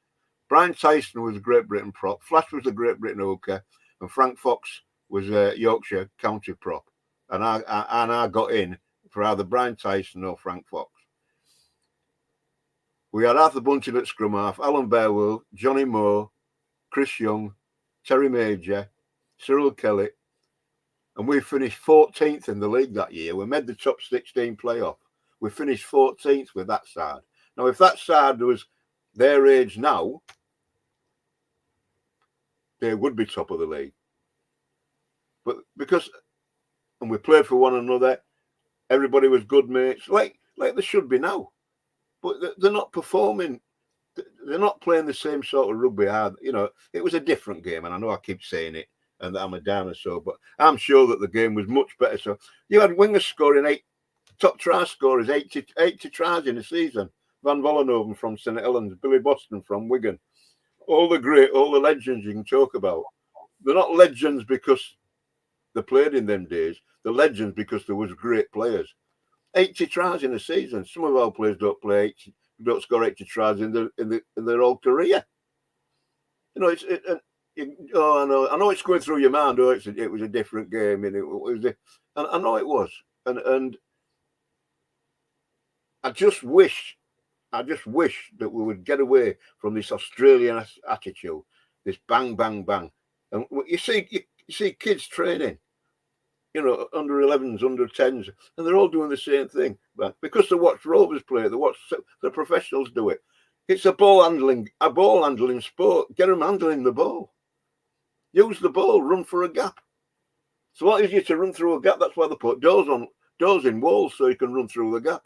B: Brian Tyson was a Great Britain prop. Flash was a Great Britain hooker. And Frank Fox was a Yorkshire county prop, and I got in for either Brian Tyson or Frank Fox. We had Arthur Bunting at scrum half, Alan Bearwell, Johnny Moore, Chris Young, Terry Major, Cyril Kelly, and we finished 14th in the league that year. We made the top 16 playoff. We finished 14th with that side. Now, if that side was their age now, they would be top of the league. But and we played for one another, everybody was good mates, like they should be now. But they're not performing. They're not playing the same sort of rugby. It was a different game, and I know I keep saying it, and that I'm a dinosaur, but I'm sure that the game was much better. So you had wingers scoring top try scorers, 80 tries in a season. Van Vollenhoven from St Helens, Billy Boston from Wigan. All the legends you can talk about. They're not legends because they played in them days. They're legends because there was great players. 80 tries in a season. Some of our players don't score 80 tries in their whole career. I know it's going through your mind. It was a different game, and I know it was. And I just wish that we would get away from this Australian attitude, this bang, bang, bang. And you see kids training. you know, under 11s, under 10s, and they're all doing the same thing. But because they watch Rovers play, they watch the professionals do it. It's a ball handling sport. Get them handling the ball. Use the ball, run for a gap. It's a lot easier to run through a gap. That's why they put doors in walls so you can run through the gap.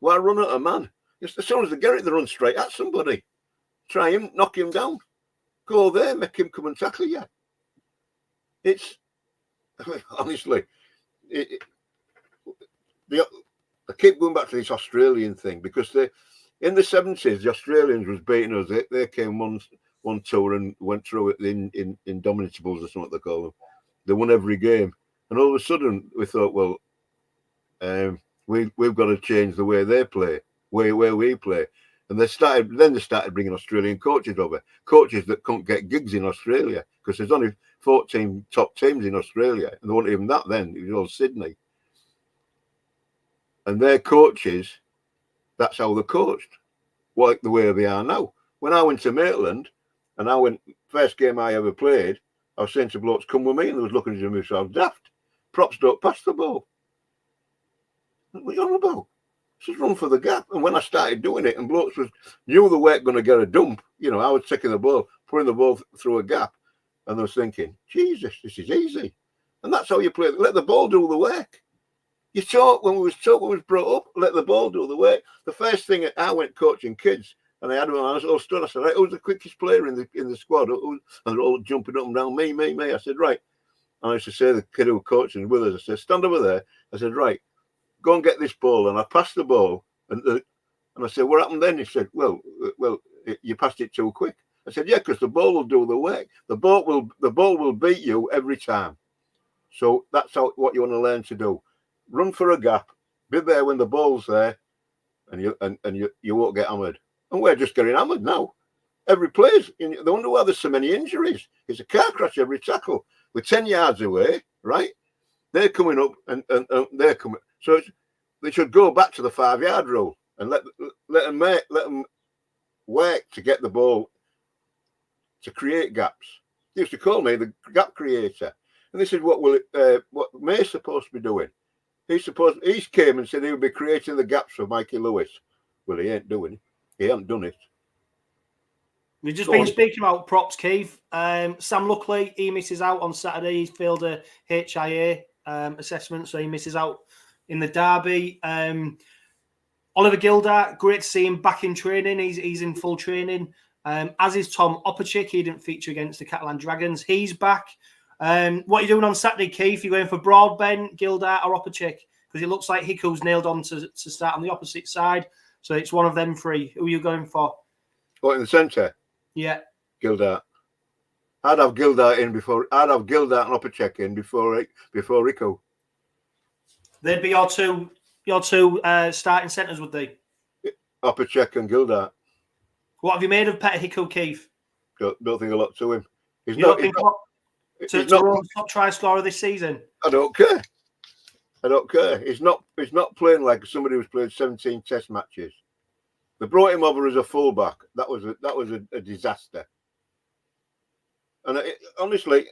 B: Why run at a man? Just as soon as they get it, they run straight at somebody. Try him, knock him down. Go there, make him come and tackle you. It's, honestly, I keep going back to this Australian thing because in the 70s, the Australians was beating us. They came one tour and went through it in Indomitables or something they call them. They won every game. And all of a sudden, we thought, well, we've got to change the way they play, where we play. And they started bringing Australian coaches over, coaches that couldn't get gigs in Australia because there's only 14 top teams in Australia, and there wasn't even that then. It was all Sydney. And their coaches, that's how they coached, like the way they are now. When I went to Maitland, and first game I ever played, I was saying to blokes, come with me, and they was looking at me, so I was daft. Props don't pass the ball. What are you on about? Just run for the gap. And when I started doing it, and blokes knew they weren't going to get a dump, you know, I was taking the ball, putting the ball through a gap, and I was thinking, Jesus, this is easy. And that's how you play. Let the ball do the work. You taught when we was brought up, let the ball do the work. The first thing I went coaching kids, and I had one, I was all stood. I said, right, who's the quickest player in the squad? And they're all jumping up and down, me. I said, right. And I used to say to the kid who was coaching with us, I said, stand over there. I said, right, go and get this ball. And I passed the ball, and I said, what happened then? He said, well, you passed it too quick. I said, yeah, because the ball will do the work. The ball will beat you every time. So that's what you want to learn to do. Run for a gap, be there when the ball's there, and you won't get hammered. And we're just getting hammered now. Every player's, they wonder why there's so many injuries. It's a car crash every tackle. We're 10 yards away, right? They're coming up and they're coming. So they should go back to the 5-yard rule and let them work to get the ball to create gaps. They used to call me the gap creator. And this is what May's supposed to be doing. He came and said he would be creating the gaps for Mikey Lewis. Well, he ain't doing it. He hasn't done it.
A: We've just been speaking about props, Keith. Sam Luckley, he misses out on Saturday. He's failed a HIA assessment, so he misses out in the derby. Oliver Gildart, great to see him back in training. He's in full training. As is Tom Opacik. He didn't feature against the Catalan Dragons. He's back. What are you doing on Saturday, Keith? You going for Broadbent, Gildart, or Opacik? Because it looks like Hicko's nailed on to start on the opposite side. So it's one of them three. Who are you going for?
B: What, in the centre?
A: Yeah.
B: Gildart. I'd have Gildart and Opacik in before Hicko.
A: They'd be your two starting centres, would they?
B: Opacik and Gildart.
A: What have you made of Peter Hicko, Keith?
B: Don't think a lot to him. He's
A: top try scorer this season?
B: I don't care. He's not playing like somebody who's played 17 test matches. They brought him over as a fullback. That was a disaster. And honestly,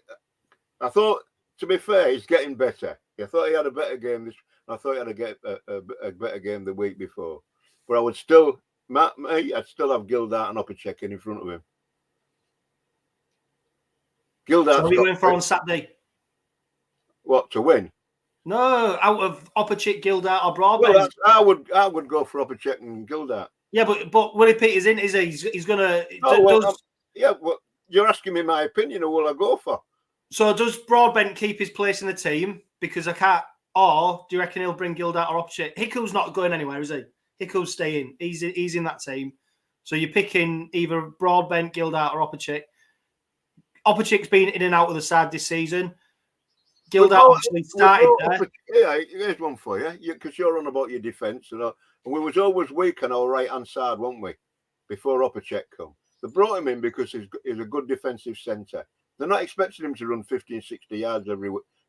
B: I thought, to be fair, he's getting better. I thought he had a better game I thought he had a better game the week before. But I'd still have Gildart and Opacik in front of him. Gildart.
A: What are you going for on Saturday?
B: What, to win?
A: No, out of Opacik, Gildart, or Broadbent.
B: Well, I would go for Opacik and Gildart.
A: Yeah, but Willie Peters in, is he? He's gonna.
B: Well, you're asking me my opinion, or will I go for?
A: So does Broadbent keep his place in the team? Because I can't. Or do you reckon he'll bring Gildart or Opacik? Hicko's not going anywhere, is he? Hicko's staying. He's in that team. So you're picking either Broadbent, Gildart, or Opacik. Opacik's been in and out of the side this season. Gildart actually started there.
B: Yeah, here's one for you. Because you're on about your defence, and we was always weak on our right-hand side, weren't we? Before Opacik come. They brought him in because he's a good defensive centre. They're not expecting him to run 50 and 60 yards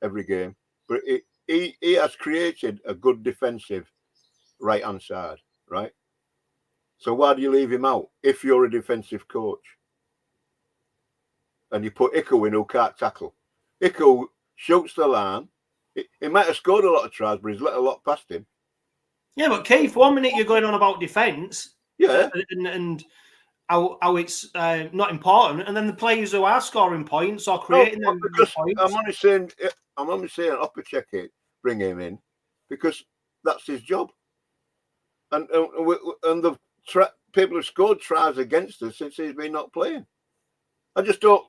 B: every game. But he has created a good defensive right-hand side, right? So why do you leave him out if you're a defensive coach? And you put Hicko in who can't tackle. Hicko shoots the line, He might have scored a lot of tries, but he's let a lot past him.
A: Yeah, but Keith, 1 minute you're going on about defence,
B: Yeah,
A: and how it's not important, and then the players who are scoring points or creating them points.
B: I'm only saying 𝗀𝗡𝗊𝗲 bring him in because that's his job, and the people have scored tries against us since he's been not playing. I just don't.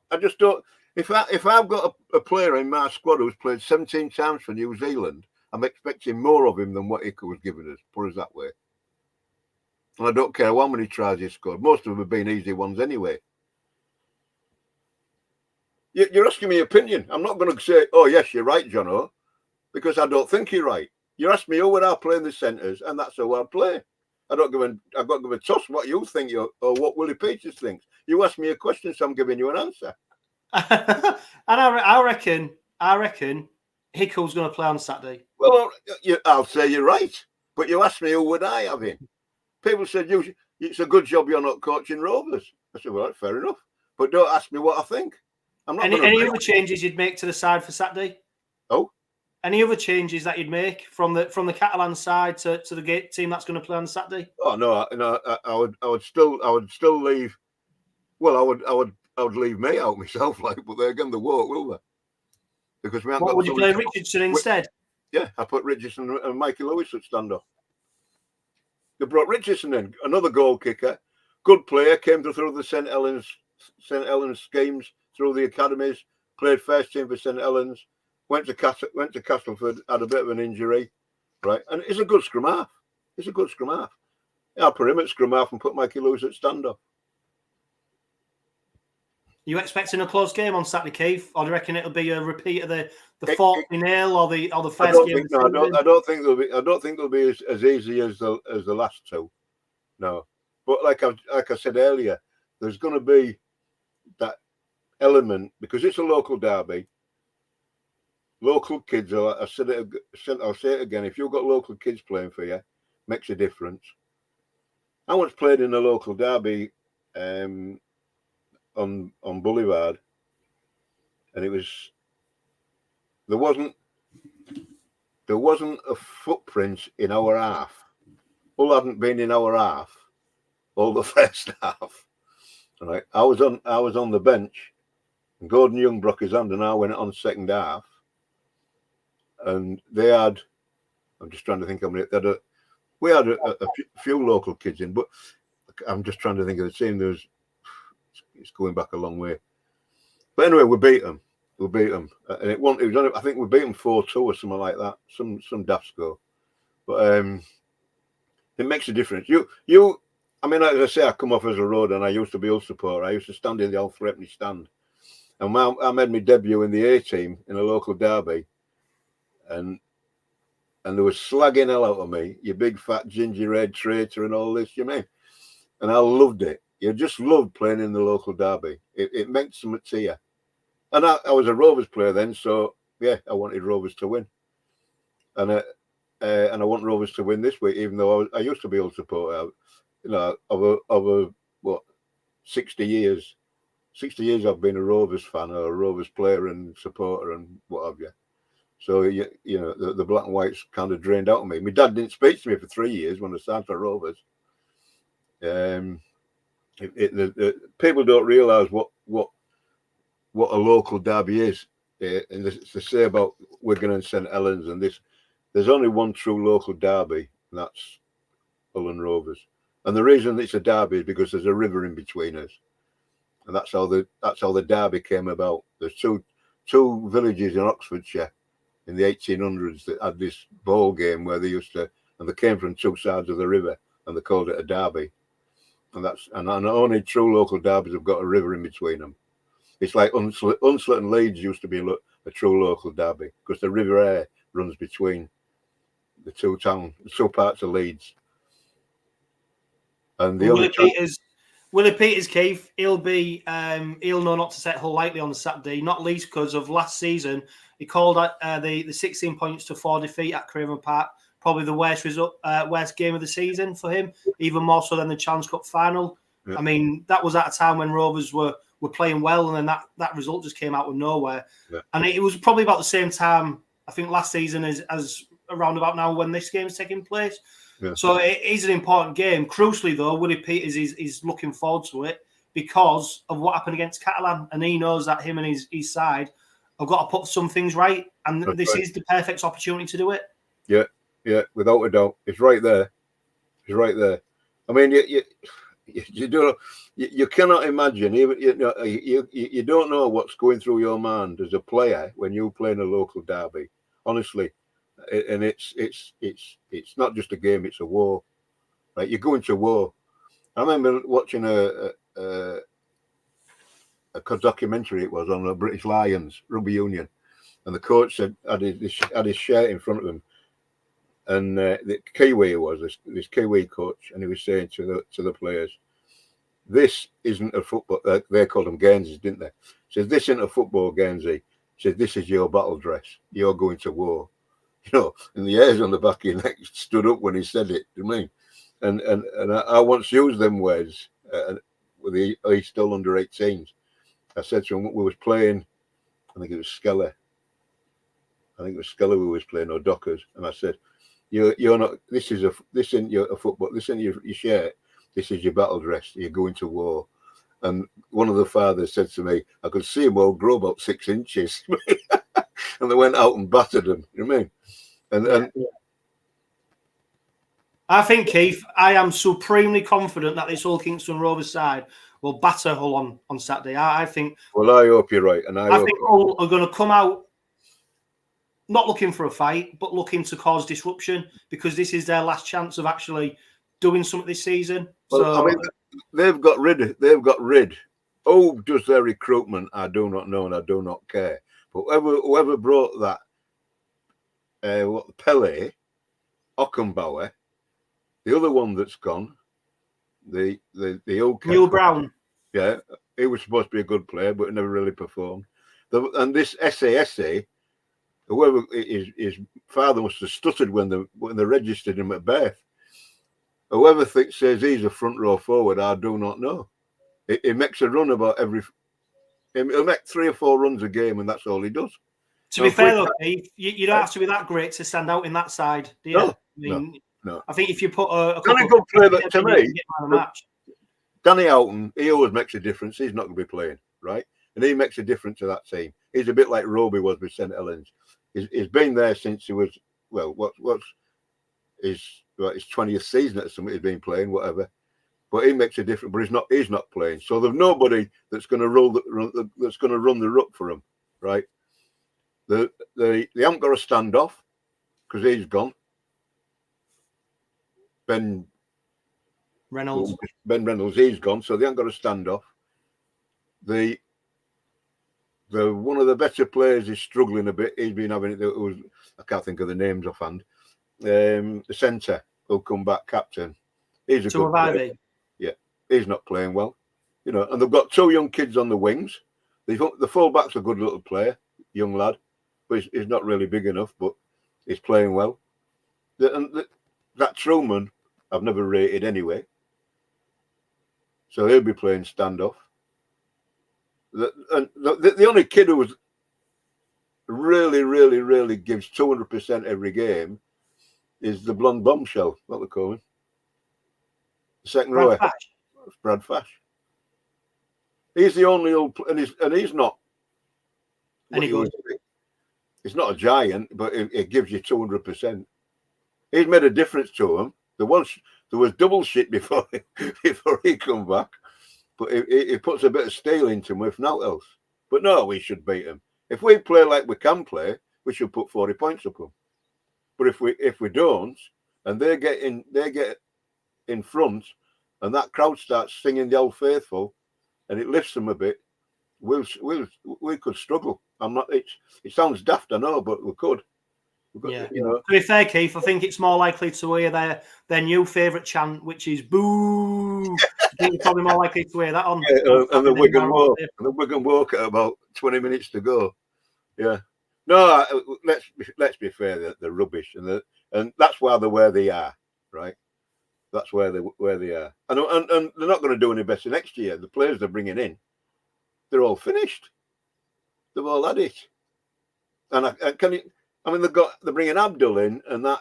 B: If I've got a player in my squad who's played 17 times for New Zealand, I'm expecting more of him than what he was giving us. Put it that way. And I don't care how many tries he scored. Most of them have been easy ones anyway. You're asking me opinion. I'm not going to say, oh, yes, you're right, Jono, because I don't think you're right. You ask me who would I play in the centres, and that's who I'd play. I've got to give a toss what you think or what Willie Peters thinks. You ask me a question, so I'm giving you an answer.
A: And I reckon Hickle's going to play on Saturday.
B: Well, I'll say you're right. But you asked me who would I have in. People said, it's a good job you're not coaching Rovers. I said, well, fair enough. But don't ask me what I think. I'm not
A: any other changes you'd make to the side for Saturday?
B: Oh?
A: Any other changes that you'd make from the Catalan side to the team that's going to play on Saturday?
B: Oh no, I would still leave. Well, I would leave me out myself, like, but they're going to won't, will they? Because we haven't.
A: What would you play Richardson instead?
B: Yeah, I put Richardson and Mikey Lewis at stand-off. They brought Richardson in, another goal kicker, good player, came through the St Helens schemes, through the academies, played first team for St Helens, went to Castleford, had a bit of an injury, right? And he's a good scrum half. He's a good scrum half. I'll put him at scrum half and put Mikey Lewis at stand-off.
A: You expecting a close game on Saturday, Keith, or do you reckon it'll be a repeat of the 40-0 or the first game?
B: I don't think they'll be as easy as the last two. No, but like I said earlier, there's going to be that element because it's a local derby. Local kids, I'll say it again. If you've got local kids playing for you, makes a difference. I once played in a local derby. On Boulevard, and there wasn't a footprint in our half. Hull hadn't been in our half all the first half. Right, I was on the bench, and Gordon Young broke his hand, and I went on second half, and they had. I'm just trying to think how many. We had a few local kids in, but I'm just trying to think of the team. It's going back a long way, but anyway, we beat them. And it was. I think we beat them 4-2 or something like that. Some daft score, but it makes a difference. I mean, as I say, I come off as a road, and I used to be Hull supporter. I used to stand in the old threepenny stand, and I made my debut in the A team in a local derby, and they were slagging hell out of me. You big fat gingerbread traitor and all this, you mean? And I loved it. You just loved playing in the local derby. It meant something to you. And I was a Rovers player then, so yeah, I wanted Rovers to win. And I want Rovers to win this week, even though I used to be Hull supporter. You know, over 60 years. 60 years I've been a Rovers fan or a Rovers player and supporter and what have you. So you know the black and white's kind of drained out of me. My dad didn't speak to me for 3 years when I started for Rovers. People don't realise what a local derby is, and to say about Wigan and St Helens and this. There's only one true local derby, and that's Hull and Rovers. And the reason it's a derby is because there's a river in between us, and that's how the derby came about. There's two villages in Oxfordshire in the 1800s that had this ball game where they and they came from two sides of the river, and they called it a derby. And only true local derbies have got a river in between them. It's like Hunslet and Leeds used to be a true local derby because the River Aire runs between the two parts of Leeds. And the
A: Willie Peters, Keith, he'll know not to set Hull lightly on the Saturday, not least because of last season. He called the 16 points to 4 defeat at Craven Park probably the worst game of the season for him, even more so than the Challenge Cup final. Yeah. I mean, that was at a time when Rovers were playing well, and then that result just came out of nowhere. Yeah. And it was probably about the same time I think last season as around about now when this game's taking place.
B: Yeah.
A: So it is an important game. Crucially, though, Willie Peters is looking forward to it because of what happened against Catalan, and he knows that him and his side have got to put some things right, and this is the perfect opportunity to do it.
B: Yeah, without a doubt, it's right there. It's right there. I mean, you cannot imagine. Even you don't know what's going through your mind as a player when you play in a local derby. Honestly, and it's not just a game; it's a war. Right, you're going to war. I remember watching a documentary. It was on the British Lions rugby union, and the coach had his shirt in front of him, and the Kiwi was this Kiwi coach, and he was saying to the players, "This isn't a football." They called them Guernseys, didn't they? He says, "This isn't a football, Guernsey." He says, "This is your battle dress. You're going to war." You know, and the hairs on the back of your neck stood up when he said it. You know what I mean? And I once used them words with he's still under 18s. I said to him, we was playing, I think it was 𝗂𝗲𝗄𝗏. I think it was 𝗂𝗲𝗄𝗏 we was playing, or Dockers. And I said, you're not, this isn't your football, this isn't your shirt, this is your battle dress, you're going to war. And one of the fathers said to me, I could see them all grow about 6 inches. And they went out and battered them, you know what I mean? And
A: I think, Keith, I am supremely confident that this whole Kingston Rovers side will batter Hull on Saturday. I think.
B: Well, I hope you're right, and I
A: think Hull are going to come out not looking for a fight, but looking to cause disruption because this is their last chance of actually doing something this season.
B: Well,
A: so
B: I mean, they've got rid. Who does their recruitment? I do not know, and I do not care. But whoever brought that, 𝗕𝘂𝗱𝗴𝗏𝗏, the other one that's gone, the old
A: Neil Brown.
B: Yeah, he was supposed to be a good player, but never really performed. And this 𝗪𝗧, whoever his father must have stuttered when they registered him at birth. Whoever says he's a front row forward, I do not know. He makes a run about he'll make 3 or 4 runs a game, and that's all he does.
A: To be fair, though, Keith, you don't have to be that great to stand out in that side, do you?
B: No,
A: I mean,
B: no.
A: I think if you put a
B: couple good player that to me,
A: match.
B: Danny Houghton, he always makes a difference. He's not going to be playing, right? And he makes a difference to that team. He's a bit like Roby was with St Helens. He's been there since he was, well, what's his 20th season or something he's been playing, whatever. But he makes a difference, but he's not playing. So there's nobody that's going to run the ruck for him, right? They haven't got a standoff because he's gone. Ben Reynolds, he's gone, so they haven't got a standoff. The one of the better players is struggling a bit. He's been having it. I can't think of the names offhand. The centre who'll come back, captain. He's a good player. Yeah, he's not playing well, you know. And they've got 2 young kids on the wings. The fullback's a good little player, young lad, but he's not really big enough. But he's playing well. That Truman, I've never rated anyway. So he'll be playing standoff. The only kid who was really, really, really gives 200% every game is the blonde bombshell, what they call him. The second rower, Brad Fash. He's the only old, and he's not.
A: Any good?
B: He's not a giant, but it gives you 200%. He's made a difference to him. There was double shit before he come back, but he puts a bit of steel into him if not else. But no, we should beat him. If we play like we can play, we should put 40 points up them. But if we don't, and they get in front, and that crowd starts singing the Old Faithful, and it lifts them a bit, we could struggle. It sounds daft, I know, but we could.
A: Yeah.
B: You know.
A: To be fair, Keith, I think it's more likely to hear their new favourite chant, which is "boo." I think it's probably more likely to hear that on.
B: Yeah, and the Wigan walk at about 20 minutes to go. Yeah. No, let's be fair. They're rubbish, and that's why they're where they are, right? That's where they are, and they're not going to do any better next year. The players they're bringing in, they're all finished. They've all had it, and I mean, they're bringing Abdul in, and that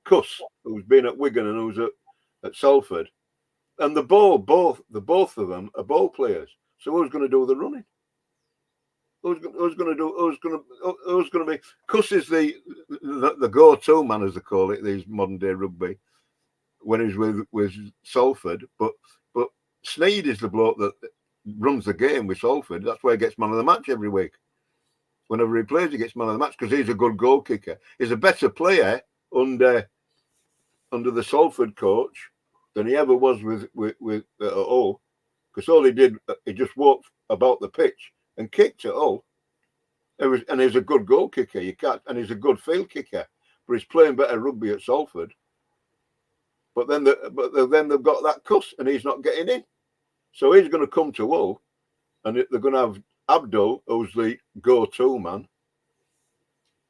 B: cuss who's been at Wigan and who's at Salford, and the both of them are ball players. So who's going to do the running? Who's going to be? Cuss is the go-to man, as they call it, these modern day rugby, when he's with Salford. But Sneyd is the bloke that runs the game with Salford. That's why he gets man of the match every week. Whenever he plays, he gets man of the match because he's a good goal kicker. He's a better player under the Salford coach than he ever was with Hull, because all he did, he just walked about the pitch and kicked at Hull. And he's a good goal kicker. And he's a good field kicker, but he's playing better rugby at Salford. But then they've got that cuss, and he's not getting in. So he's going to come to Hull, and they're going to have Abdul, who's the go-to man.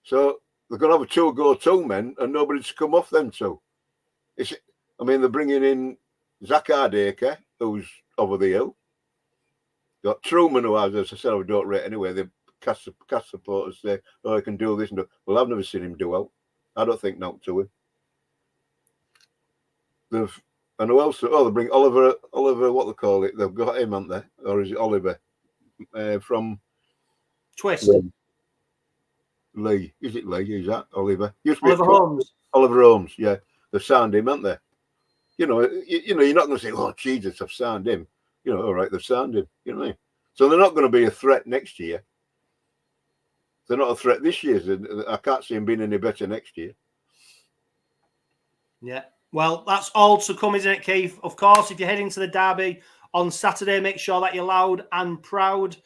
B: So they're going to have 2 go-to men, and nobody's come off them 2. They're bringing in 𝗪𝗂𝗪𝗏𝗂𝗧, who's over the hill. Got Truman, who, as I said, I don't rate anyway. The cast supporters say, "Oh, he can do this and do." Well, I've never seen him do well. I don't think not to him. And who else? Oh, they bring Oliver. What they call it? They've got him, haven't they? Or is it Oliver from
A: Twist?
B: Lee. Is it Lee? Is that Oliver?
A: Oliver Holmes.
B: Oliver Holmes. Yeah, they've signed him, haven't they? You're not going to say, "Oh, Jesus, I've signed him." All right, they've signed him. You know what I mean? So they're not going to be a threat next year. They're not a threat this year. I can't see him being any better next year.
A: Yeah. Well, that's all to come, isn't it, Keith? Of course, if you're heading to the derby on Saturday, make sure that you're loud and proud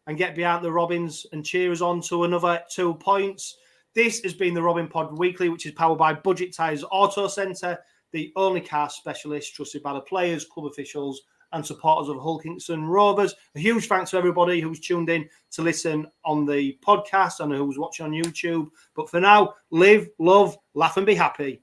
A: and get behind the Robins and cheer us on to another 2 points. This has been the Robin Pod Weekly, which is powered by Budget Tyres Auto Centre, the only car specialist trusted by the players, club officials, and supporters of Hull Kingston Rovers. A huge thanks to everybody who's tuned in to listen on the podcast and who's watching on YouTube. But for now, live, love, laugh and be happy.